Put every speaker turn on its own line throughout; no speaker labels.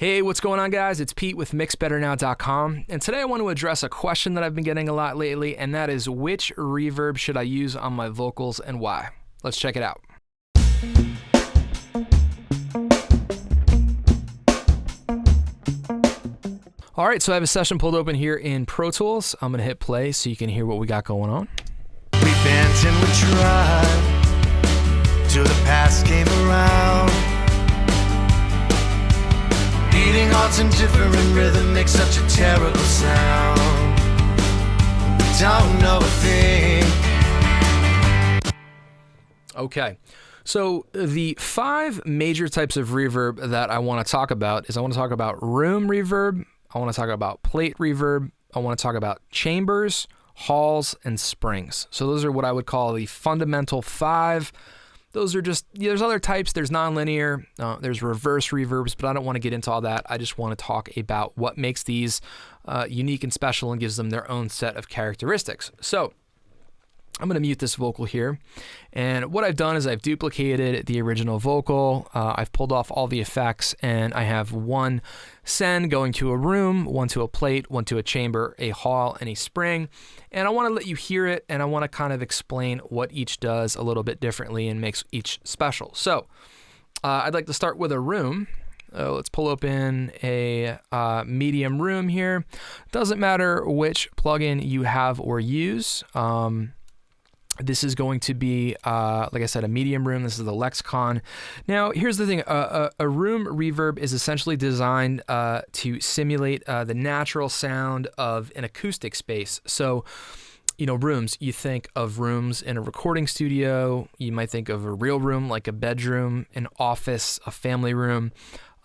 Hey, what's going on, guys? It's Pete with MixBetterNow.com, and today I want to address a question that I've been getting a lot lately, and that is, which reverb should I use on my vocals and why? Let's check it out. All right, so I have a session pulled open here in Pro Tools. I'm going to hit play so you can hear what we got going on.
We bent and we tried till the past came around. Beating hearts in different rhythm makes such a terrible sound. We don't know a thing.
Okay, so the 5 major types of reverb that I want to talk about is I want to talk about room reverb, I want to talk about plate reverb, I want to talk about chambers, halls, and springs. So those are what I would call the fundamental 5. Those are just, there's other types, there's nonlinear, there's reverse reverbs, but I don't want to get into all that. I just want to talk about what makes these unique and special and gives them their own set of characteristics. So I'm going to mute this vocal here, and what I've done is I've duplicated the original vocal, I've pulled off all the effects, and I have one send going to a room, one to a plate, one to a chamber, a hall, and a spring, and I want to let you hear it, and I want to kind of explain what each does a little bit differently and makes each special. So I'd like to start with a room. Let's pull open a medium room here. Doesn't matter which plugin you have or use. This is going to be, like I said, a medium room. This is the Lexicon. Now, here's the thing. A room reverb is essentially designed to simulate the natural sound of an acoustic space. So, you know, rooms, you think of rooms in a recording studio. You might think of a real room like a bedroom, an office, a family room.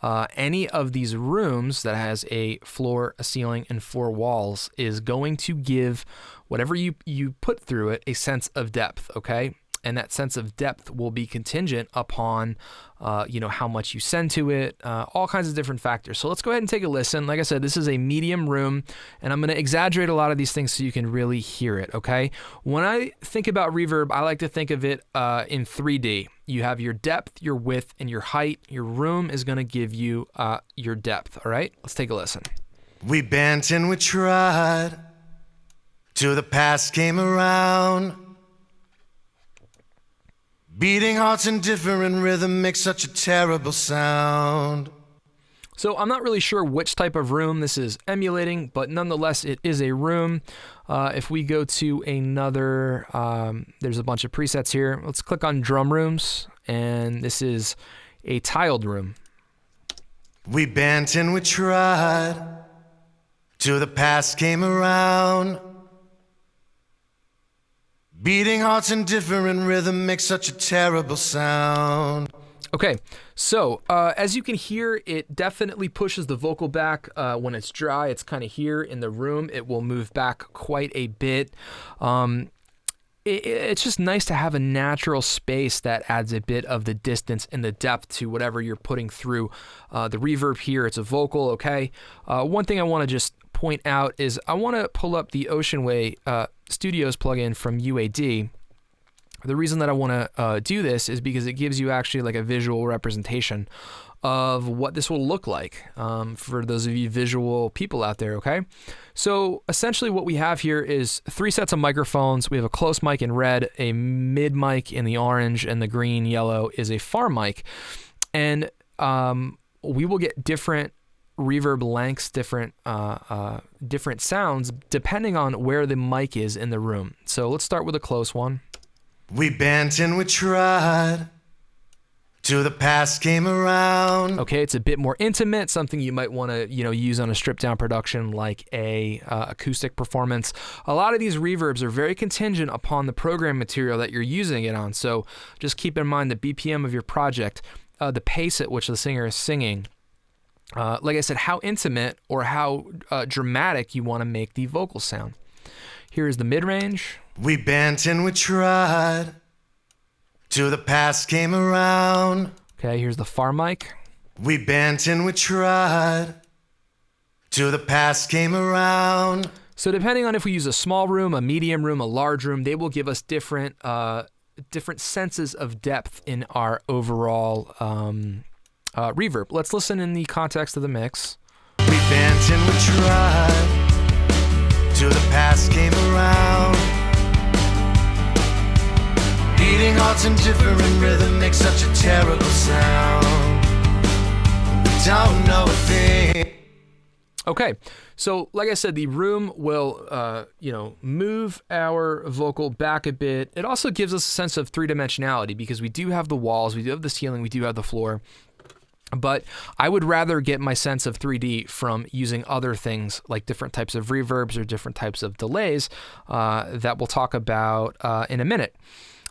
Any of these rooms that has a floor, a ceiling, and 4 walls is going to give whatever you put through it a sense of depth, okay? And that sense of depth will be contingent upon, how much you send to it, all kinds of different factors. So let's go ahead and take a listen. Like I said, this is a medium room, and I'm going to exaggerate a lot of these things so you can really hear it, okay? When I think about reverb, I like to think of it in 3D. You have your depth, your width, and your height. Your room is going to give you your depth, all right? Let's take a listen.
We bent and we tried till the past came around. Beating hearts in different rhythm makes such a terrible sound.
So I'm not really sure which type of room this is emulating, but nonetheless, it is a room. If we go to another, there's a bunch of presets here. Let's click on drum rooms, and this is a tiled room.
We bent and we tried till the past came around. Beating hearts in different rhythm makes such a terrible sound.
Okay, so as you can hear, it definitely pushes the vocal back when it's dry. It's kind of here in the room. It will move back quite a bit. It's just nice to have a natural space that adds a bit of the distance and the depth to whatever you're putting through the reverb here. It's a vocal, okay? One thing I want to just point out is I want to pull up the Ocean Way Studios plugin from UAD. The reason that I want to do this is because it gives you actually like a visual representation of what this will look like for those of you visual people out there, okay? So essentially what we have here is 3 sets of microphones. We have a close mic in red, a mid mic in the orange, and the green yellow is a far mic. And we will get different reverb lengths, different sounds depending on where the mic is in the room. So let's start with a close one.
We bent and we tried till the past came around.
Okay, it's a bit more intimate, something you might want to, use on a stripped down production like a acoustic performance. A lot of these reverbs are very contingent upon the program material that you're using it on. So just keep in mind the BPM of your project, the pace at which the singer is singing. Like I said, how intimate or how dramatic you want to make the vocal sound. Here is the mid-range.
We bent and we tried till the past came around.
Okay, here's the far mic.
We bent and we tried till the past came around.
So depending on if we use a small room, a medium room, a large room, they will give us different senses of depth in our overall reverb. Let's listen in the context of the mix.
We bent and we tried till the past came around. Beating hearts in different rhythm makes such a terrible sound. We don't know a thing.
Okay, so like I said, the room will, move our vocal back a bit. It also gives us a sense of three-dimensionality because we do have the walls, we do have the ceiling, we do have the floor. But I would rather get my sense of 3D from using other things like different types of reverbs or different types of delays that we'll talk about in a minute.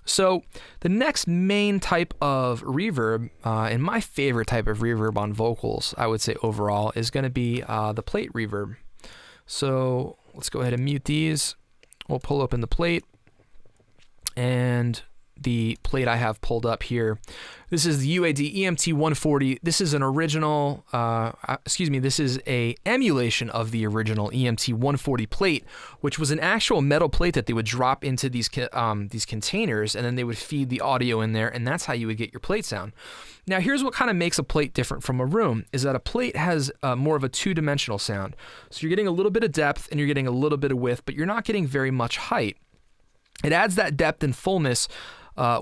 So the next main type of reverb, and my favorite type of reverb on vocals, I would say overall, is going to be the plate reverb. So let's go ahead and mute these. We'll pull open the plate, and the plate I have pulled up here. This is the UAD EMT 140. This is an original, this is a emulation of the original EMT 140 plate, which was an actual metal plate that they would drop into these containers, and then they would feed the audio in there, and that's how you would get your plate sound. Now, here's what kind of makes a plate different from a room, is that a plate has more of a two-dimensional sound. So you're getting a little bit of depth, and you're getting a little bit of width, but you're not getting very much height. It adds that depth and fullness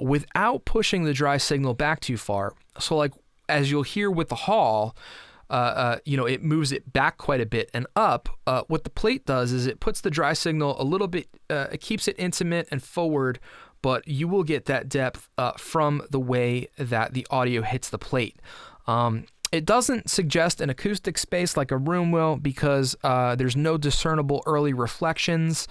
without pushing the dry signal back too far. So like, as you'll hear with the hall, it moves it back quite a bit and up. What the plate does is it puts the dry signal a little bit, it keeps it intimate and forward, but you will get that depth from the way that the audio hits the plate. It doesn't suggest an acoustic space like a room will because there's no discernible early reflections.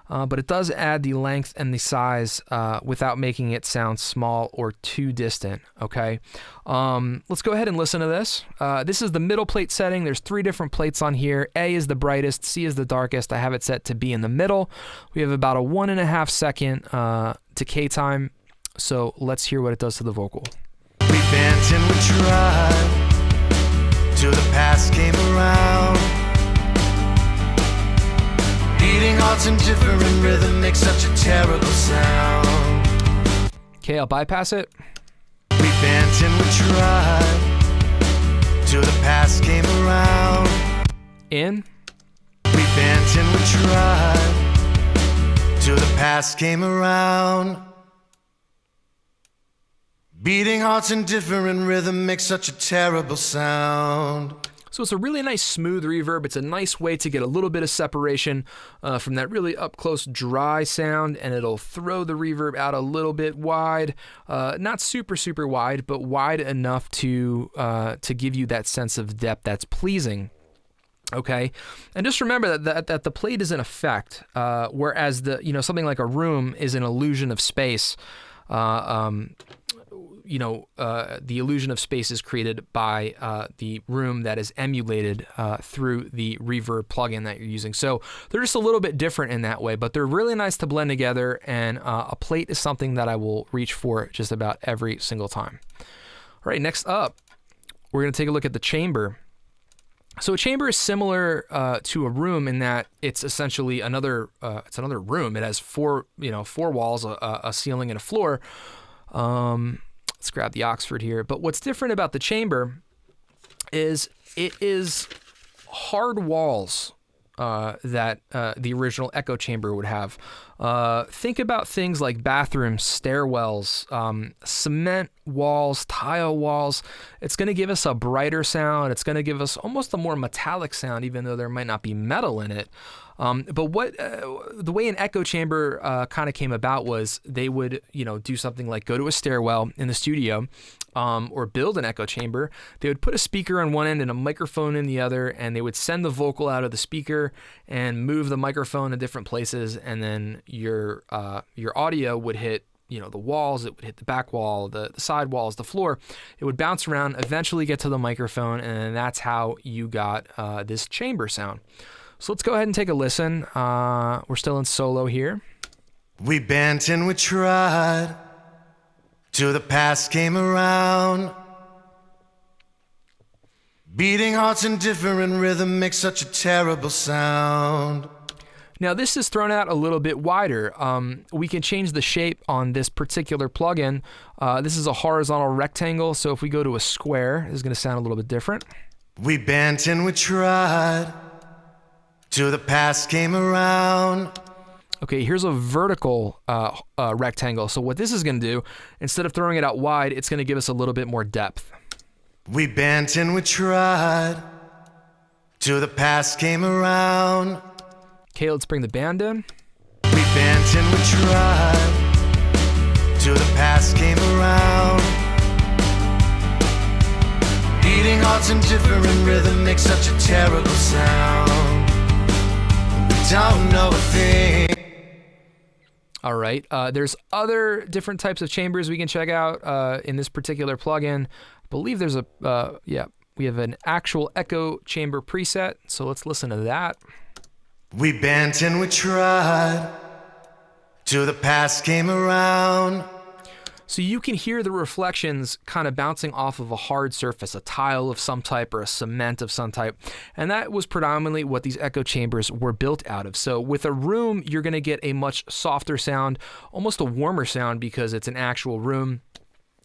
But it does add the length and the size without making it sound small or too distant, okay? Let's go ahead and listen to this. This is the middle plate setting. There's 3 different plates on here. A is the brightest, C is the darkest. I have it set to B in the middle. We have about a 1.5 second decay time, so let's hear what it does to the vocal.
We bent and we tried till the past came around. Beating hearts in different rhythm makes such a terrible sound.
Okay, I'll bypass it.
We bent and we tried till the past came around.
In.
We bent and we tried till the past came around. Beating hearts in different rhythm makes such a terrible sound.
So it's a really nice smooth reverb. It's a nice way to get a little bit of separation from that really up close dry sound, and it'll throw the reverb out a little bit wide, not super wide, but wide enough to give you that sense of depth that's pleasing. Okay, and just remember that the plate is an effect, whereas something like a room is an illusion of space. The illusion of space is created by the room that is emulated through the reverb plugin that you're using. So they're just a little bit different in that way, but they're really nice to blend together, and a plate is something that I will reach for just about every single time. All right, next up, we're going to take a look at the chamber. So a chamber is similar to a room in that it's essentially another room. It has four walls, a ceiling, and a floor. Let's grab the Oxford here. But what's different about the chamber is it is hard walls that the original echo chamber would have. Think about things like bathrooms, stairwells, cement walls, tile walls. It's going to give us a brighter sound. It's going to give us almost a more metallic sound, even though there might not be metal in it. But what the way an echo chamber kind of came about was they would, do something like go to a stairwell in the studio or build an echo chamber. They would put a speaker on one end and a microphone in the other, and they would send the vocal out of the speaker and move the microphone to different places, and then your audio would hit the walls, it would hit the back wall, the side walls, the floor. It would bounce around, eventually get to the microphone, and that's how you got this chamber sound. So let's go ahead and take a listen. We're still in solo here.
We bent and we tried till the past came around. Beating hearts in different rhythm makes such a terrible sound.
Now this is thrown out a little bit wider. We can change the shape on this particular plugin. This is a horizontal rectangle, so if we go to a square, it's going to sound a little bit different.
We bent and we tried till the past came around.
Okay, here's a vertical rectangle. So what this is going to do, instead of throwing it out wide, it's going to give us a little bit more depth.
We bent and we tried till the past came around.
Okay, let's bring the band in.
We bent and we tried till the past came around. Beating hearts in different rhythm makes such a terrible sound. We don't know a thing.
All right, there's other different types of chambers we can check out in this particular plugin. I believe there's we have an actual echo chamber preset, so let's listen to that.
We bent and we tried till the past came around.
So you can hear the reflections kind of bouncing off of a hard surface, a tile of some type or a cement of some type. And that was predominantly what these echo chambers were built out of. So with a room, you're going to get a much softer sound, almost a warmer sound because it's an actual room.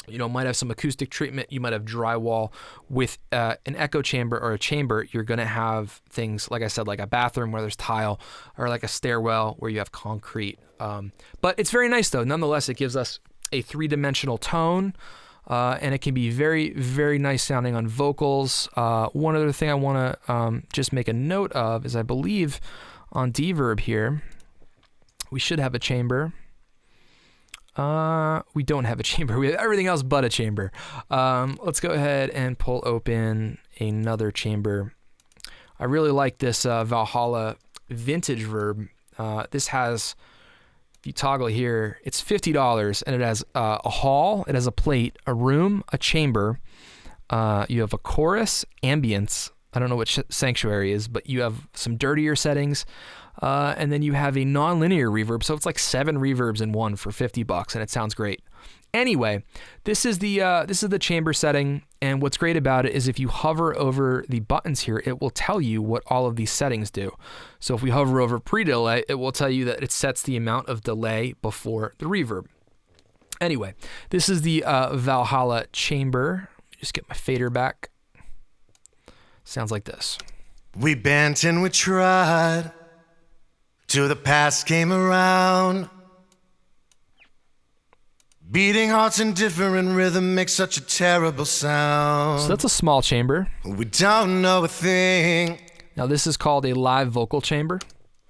You know, might have some acoustic treatment. You might have drywall. With an echo chamber or a chamber, you're going to have things, like I said, like a bathroom where there's tile, or like a stairwell where you have concrete. But it's very nice, though. Nonetheless, it gives us a three-dimensional tone, and it can be very, very nice sounding on vocals. One other thing I want to just make a note of is I believe on Reverb here, we should have a chamber. We don't have a chamber. We have everything else but a chamber. Let's go ahead and pull open another chamber. I really like this Valhalla vintage Verb. This has, if you toggle here, it's $50, and it has a hall, it has a plate, a room, a chamber. You have a chorus, ambience. I don't know what sanctuary is, but you have some dirtier settings. And then you have a non-linear reverb, so it's like 7 reverbs in one for $50, and it sounds great. Anyway, this is the chamber setting, and what's great about it is if you hover over the buttons here, it will tell you what all of these settings do. So if we hover over pre-delay, it will tell you that it sets the amount of delay before the reverb. Anyway, this is the Valhalla chamber. Just get my fader back. Sounds like this.
We bent and we tried till the past came around. Beating hearts in different rhythm makes such a terrible sound.
So that's a small chamber.
We don't know a thing.
Now this is called a live vocal chamber.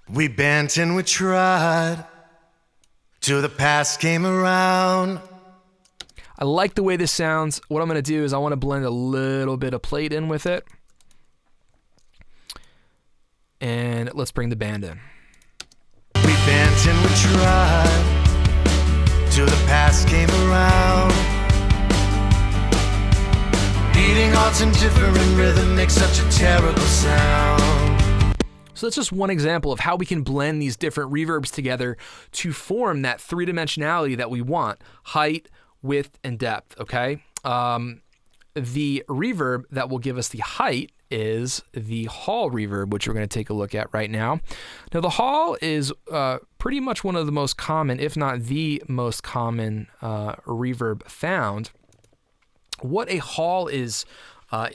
We bent and we tried till the past came around.
I like the way this sounds. What I'm going to do is I want to blend a little bit of plate in with it. And let's bring the band in.
We bent and we tried till the past came around. Beating hearts in different rhythm makes such a terrible sound.
So that's just one example of how we can blend these different reverbs together to form that three-dimensionality that we want: height, width, and depth, okay? The reverb that will give us the height is the hall reverb, which we're going to take a look at right now. Now, the hall is pretty much one of the most common, if not the most common reverb found. What a hall is I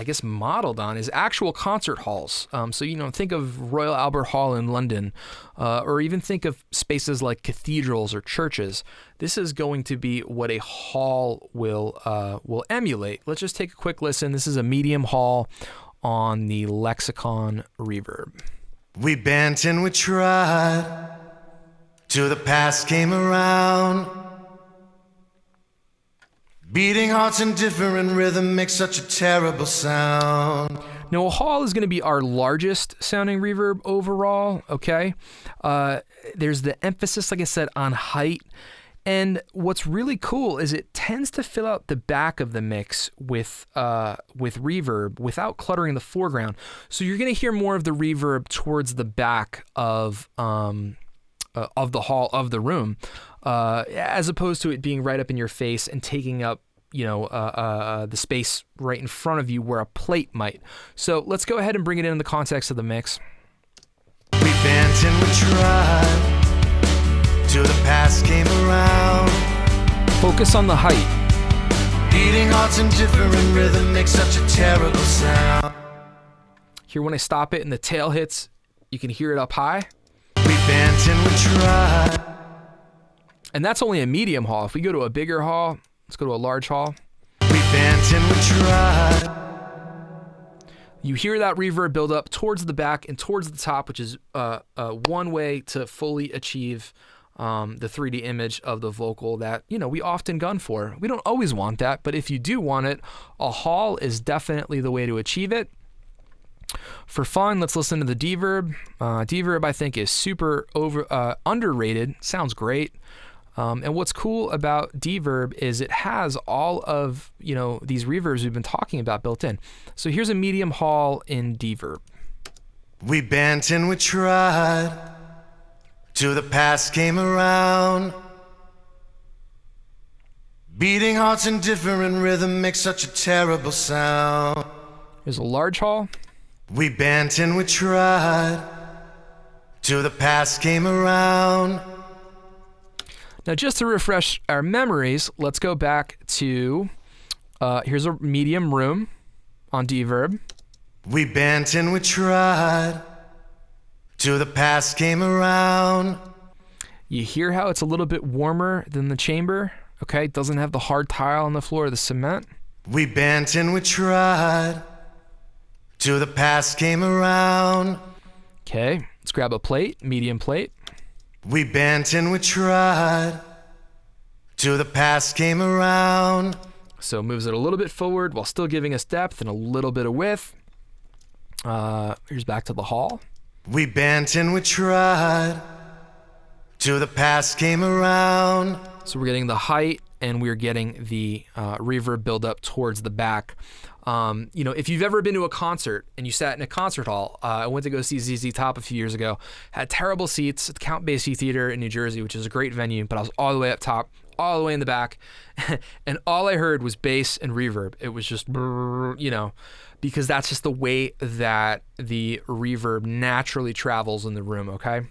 guess modeled on is actual concert halls. So, you know, think of Royal Albert Hall in London, or even think of spaces like cathedrals or churches. This is going to be what a hall will emulate. Let's just take a quick listen. This is a medium hall on the Lexicon Reverb.
We bent and we tried till the past came around. Beating hearts in different rhythm makes such a terrible sound.
Now, a hall is going to be our largest sounding reverb overall, okay? There's the emphasis, like I said, on height. And what's really cool is it tends to fill out the back of the mix with reverb without cluttering the foreground. So you're going to hear more of the reverb towards the back of the hall, of the room, as opposed to it being right up in your face and taking up, you know, the space right in front of you where a plate might. So let's go ahead and bring it in the context of the mix.
We bent and we tried, till the past came around.
Focus on the height.
Beating hearts in different rhythm makes such a terrible sound.
Here when I stop it and the tail hits, you can hear it up high.
We bent and we tried.
And that's only a medium hall. If we go to a bigger hall, let's go to a large hall.
We bent and we tried.
You hear that reverb build up towards the back and towards the top, which is one way to fully achieve the 3D image of the vocal that, you know, we often gun for. We don't always want that, but if you do want it, a hall is definitely the way to achieve it. For fun, let's listen to the Deverb. Deverb, I think, is super underrated. Sounds great. And what's cool about Deverb is it has all of, you know, these reverbs we've been talking about built in. So here's a medium hall in Deverb.
We bent and we tried, till the past came around. Beating hearts in different rhythm makes such a terrible sound.
Here's a large hall.
We bent and we tried, till the past came around.
Now, just to refresh our memories, let's go back to, here's a medium room on Deverb.
We bent and we tried, till the past came around.
You hear how it's a little bit warmer than the chamber, okay? It doesn't have the hard tile on the floor of the cement.
We bent and we tried, till the past came around.
Okay, let's grab a plate, medium plate.
We bent and we tried, till the past came around.
So moves it a little bit forward while still giving us depth and a little bit of width. Here's back to the hall.
We bent and we tried, till the past came around.
So we're getting the height and we're getting the reverb build up towards the back. You know, if you've ever been to a concert and you sat in a concert hall, I went to go see ZZ Top a few years ago, had terrible seats at the Count Basie Theater in New Jersey, which is a great venue, but I was all the way up top, all the way in the back, and all I heard was bass and reverb. It was just, you know, because that's just the way that the reverb naturally travels in the room, okay?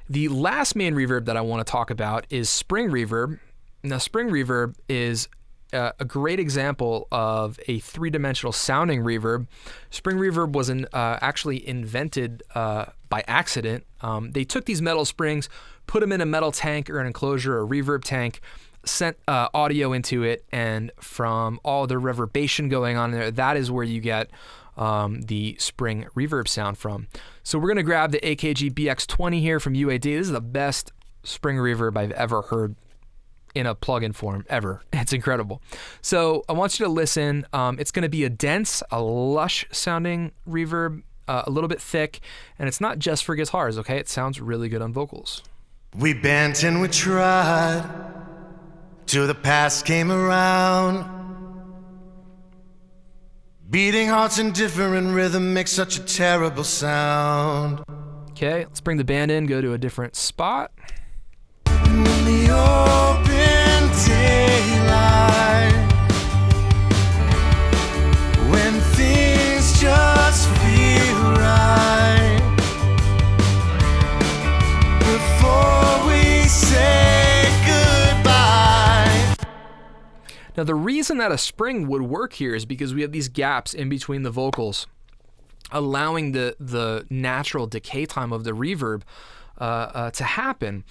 The last main reverb that I want to talk about is spring reverb. Now, spring reverb is a great example of a three-dimensional sounding reverb. Spring reverb was actually invented by accident. They took these metal springs, put them in a metal tank or an enclosure, a reverb tank, sent audio into it, and from all the reverberation going on there, that is where you get the spring reverb sound from. So we're going to grab the AKG BX20 here from UAD. This is the best spring reverb I've ever heard in a plug-in form ever. It's incredible. So I want you to listen. It's going to be a dense, a lush sounding reverb, a little bit thick, and it's not just for guitars, okay? It sounds really good on vocals.
We bent and we tried, till the past came around. Beating hearts in different rhythm makes such a terrible sound.
Okay, let's bring the band in, go to a different spot.
In the open daylight, when things just feel right, before we say goodbye.
Now, the reason that a spring would work here is because we have these gaps in between the vocals, allowing the natural decay time of the reverb to happen.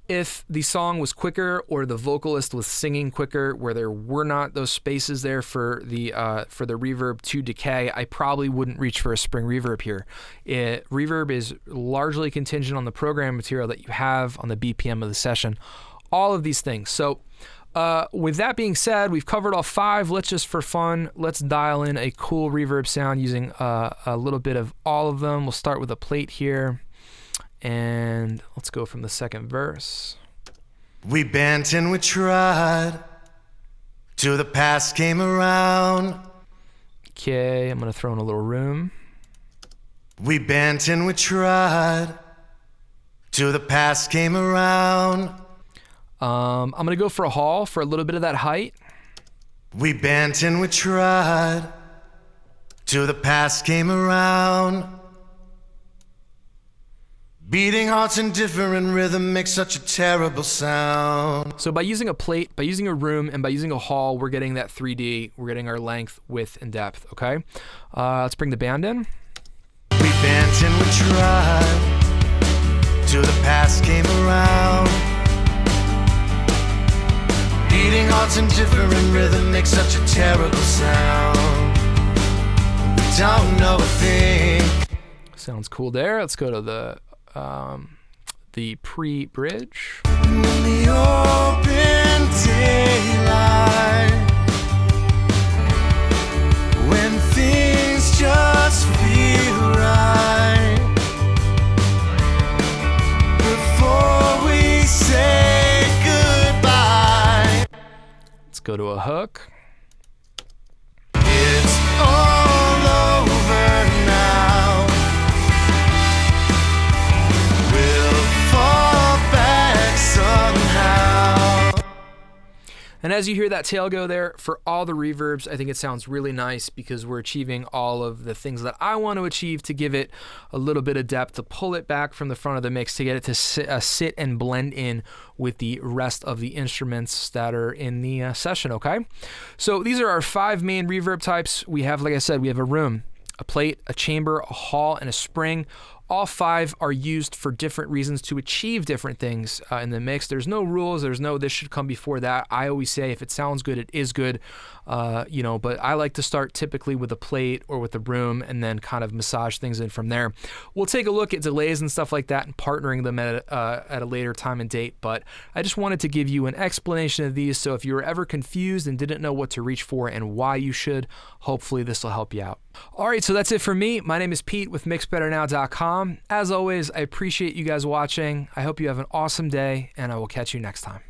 If the song was quicker or the vocalist was singing quicker, where there were not those spaces there for the reverb to decay, I probably wouldn't reach for a spring reverb here. Reverb is largely contingent on the program material that you have, on the BPM of the session, all of these things. So with that being said, we've covered all five. Let's just, for fun, let's dial in a cool reverb sound using a little bit of all of them. We'll start with a plate here. And let's go from the second verse.
We bent and we tried, till the past came around.
Okay, I'm going to throw in a little room.
We bent and we tried, till the past came around.
I'm going to go for a hall for a little bit of that height.
We bent and we tried, till the past came around. Beating hearts in different rhythm makes such a terrible sound.
So by using a plate, by using a room, and by using a hall, we're getting that 3D. We're getting our length, width, and depth, okay? Let's bring the band in.
We bent and we tried till the past came around. Beating hearts in different rhythm makes such a terrible sound. We don't know a thing.
Sounds cool there. Let's go to the pre-bridge.
In the open daylight, when things just feel right, before we say goodbye.
Let's go to a hook.
It's all over now. We'll fall back somehow.
And as you hear that tail go there, for all the reverbs, I think it sounds really nice because we're achieving all of the things that I want to achieve to give it a little bit of depth, to pull it back from the front of the mix, to get it to sit and blend in with the rest of the instruments that are in the session, okay? So these are our 5 main reverb types. We have, like I said, we have a room, a plate, a chamber, a hall, and a spring. All 5 are used for different reasons to achieve different things in the mix. There's no rules. There's no this should come before that. I always say if it sounds good, it is good. But I like to start typically with a plate or with a room and then kind of massage things in from there. We'll take a look at delays and stuff like that and partnering them at a later time and date. But I just wanted to give you an explanation of these. So if you were ever confused and didn't know what to reach for and why you should, hopefully this will help you out. All right, so that's it for me. My name is Pete with MixBetterNow.com. As always, I appreciate you guys watching. I hope you have an awesome day, and I will catch you next time.